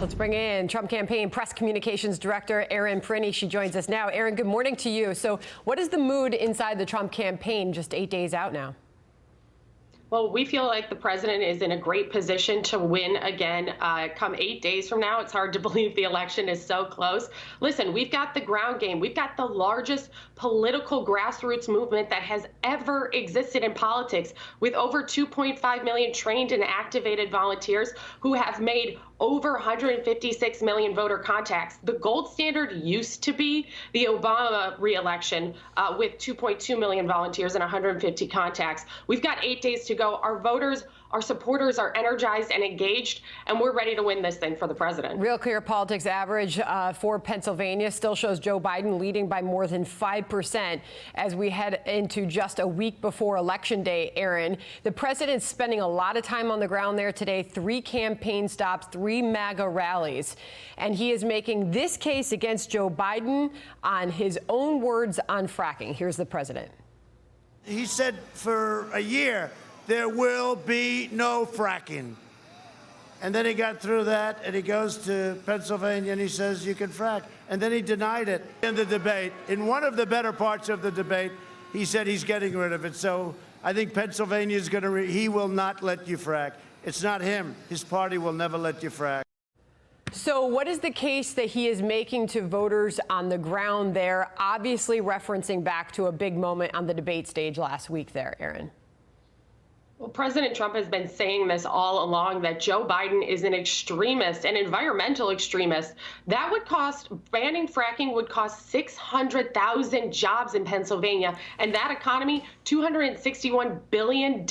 Let's bring in Trump campaign press communications director Erin Perrine. She joins us now. Erin, good morning to you. So what is the mood inside the Trump campaign just 8 days out now? Well, we feel like the president is in a great position to win again. Come 8 days from now, it's hard to believe the election is so close. Listen, we've got the ground game. We've got the largest political grassroots movement that has ever existed in politics, with over 2.5 million trained and activated volunteers who have made over 156 million voter contacts. The gold standard used to be the Obama re-election with 2.2 million volunteers and 150 contacts. We've got 8 days to go. Our voters, our supporters are energized and engaged, and we're ready to win this thing for the president. Real Clear Politics average for Pennsylvania still shows Joe Biden leading by more than 5% as we head into just a week before Election Day, Erin. The president's spending a lot of time on the ground there today, 3 campaign stops, 3 MAGA rallies, and he is making this case against Joe Biden on his own words on fracking. Here's the president. He said for a year, there will be no fracking. And then he got through that, and he goes to Pennsylvania, and he says, you can frack. And then he denied it in the debate. In one of the better parts of the debate, he said he's getting rid of it. So I think Pennsylvania is going to, he will not let you frack. It's not him. His party will never let you frack. So what is the case that he is making to voters on the ground there, obviously referencing back to a big moment on the debate stage last week there, Erin? Well, President Trump has been saying this all along, that Joe Biden is an extremist, an environmental extremist. That would cost, banning fracking would cost 600,000 jobs in Pennsylvania, and that economy, $261 billion.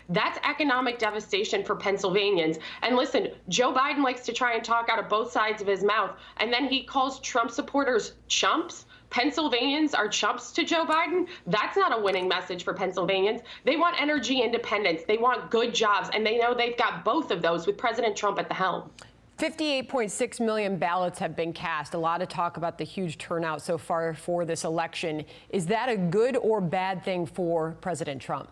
That's economic devastation for Pennsylvanians. And listen, Joe Biden likes to try and talk out of both sides of his mouth, and then he calls Trump supporters chumps. Pennsylvanians are chumps to Joe Biden. That's not a winning message for Pennsylvanians. They want energy independence. They want good jobs, and they know they've got both of those with President Trump at the helm. 58.6 million ballots have been cast. A lot of talk about the huge turnout so far for this election. Is that a good or bad thing for President Trump?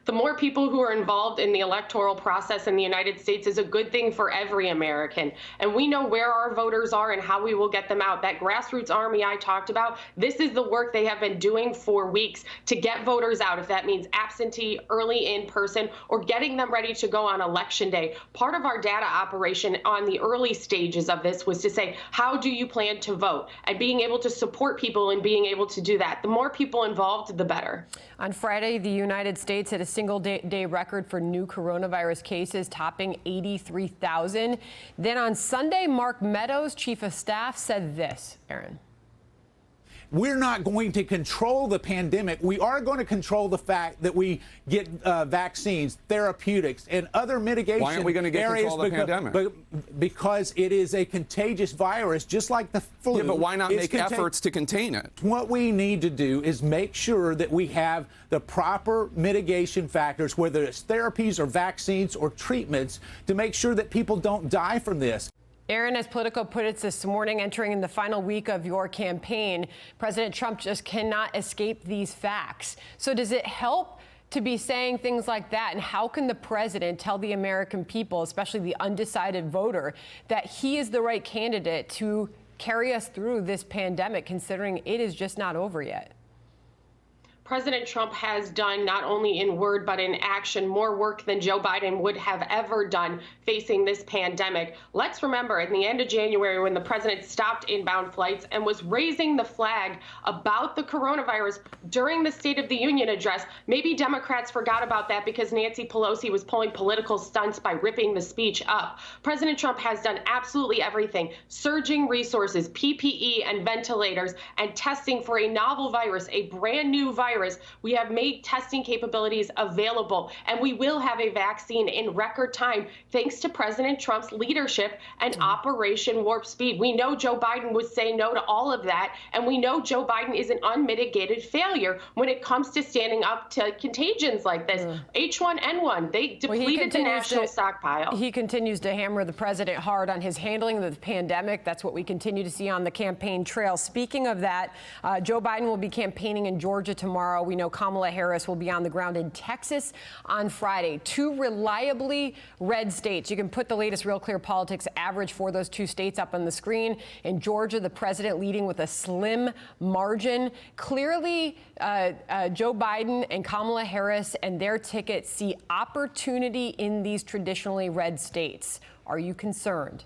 The more people who are involved in the electoral process in the United States is a good thing for every American. And we know where our voters are and how we will get them out. That grassroots army I talked about, this is the work they have been doing for weeks to get voters out, if that means absentee, early in person, or getting them ready to go on Election Day. Part of our data operation on the early stages of this was to say, how do you plan to vote? And being able to support people and being able to do that. The more people involved, the better. On Friday, the United States hit a single day record for new coronavirus cases, topping 83,000. Then on Sunday, Mark Meadows, chief of staff, said this, Erin. We're not going to control the pandemic. We are going to control the fact that we get vaccines, therapeutics, and other mitigation. Why aren't we going to get control of the pandemic? Because it is a contagious virus, just like the flu. Yeah, but why not make efforts to contain it? What we need to do is make sure that we have the proper mitigation factors, whether it's therapies or vaccines or treatments, to make sure that people don't die from this. Erin, as Politico put it this morning, entering in the final week of your campaign, President Trump just cannot escape these facts. So does it help to be saying things like that? And how can the president tell the American people, especially the undecided voter, that he is the right candidate to carry us through this pandemic, considering it is just not over yet? President Trump has done, not only in word but in action, more work than Joe Biden would have ever done facing this pandemic. Let's remember, at the end of January, when the president stopped inbound flights and was raising the flag about the coronavirus during the State of the Union address, maybe Democrats forgot about that because Nancy Pelosi was pulling political stunts by ripping the speech up. President Trump has done absolutely everything: surging resources, PPE and ventilators, and testing for a novel virus, a brand new virus. We have made testing capabilities available, and we will have a vaccine in record time thanks to President Trump's leadership and Operation Warp Speed. We know Joe Biden would say no to all of that, and we know Joe Biden is an unmitigated failure when it comes to standing up to contagions like this. H1N1, they depleted the national stockpile. He continues to hammer the president hard on his handling of the pandemic. That's what we continue to see on the campaign trail. Speaking of that, Joe Biden will be campaigning in Georgia tomorrow. tomorrow. We know Kamala Harris will be on the ground in Texas on Friday. Two reliably red states. You can put the latest Real Clear Politics average for those two states up on the screen. In Georgia, the president leading with a slim margin. Clearly, Joe Biden and Kamala Harris and their ticket see opportunity in these traditionally red states. Are you concerned?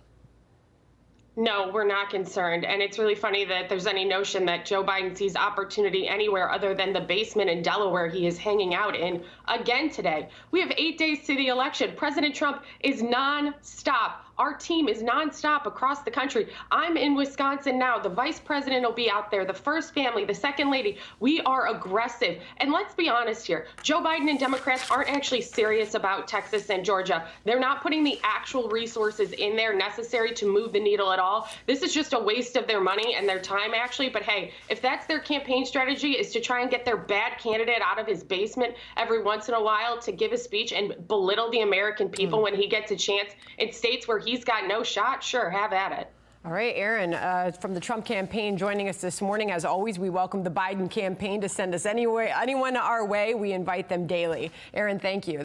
No, we're not concerned. And it's really funny that there's any notion that Joe Biden sees opportunity anywhere other than the basement in Delaware he is hanging out in again today. We have 8 days to the election. President Trump is nonstop. Our team is nonstop across the country. I'm in Wisconsin now. The vice president will be out there, the first family, the second lady. We are aggressive. And let's be honest here. Joe Biden and Democrats aren't actually serious about Texas and Georgia. They're not putting the actual resources in there necessary to move the needle at all. This is just a waste of their money and their time, actually. But hey, if that's their campaign strategy, is to try and get their bad candidate out of his basement every once in a while to give a speech and belittle the American people when he gets a chance in states where he's got no shot, sure, have at it. All right, Erin, from the Trump campaign joining us this morning. As always, we welcome the Biden campaign to send us anyone our way. We invite them daily. Erin, thank you.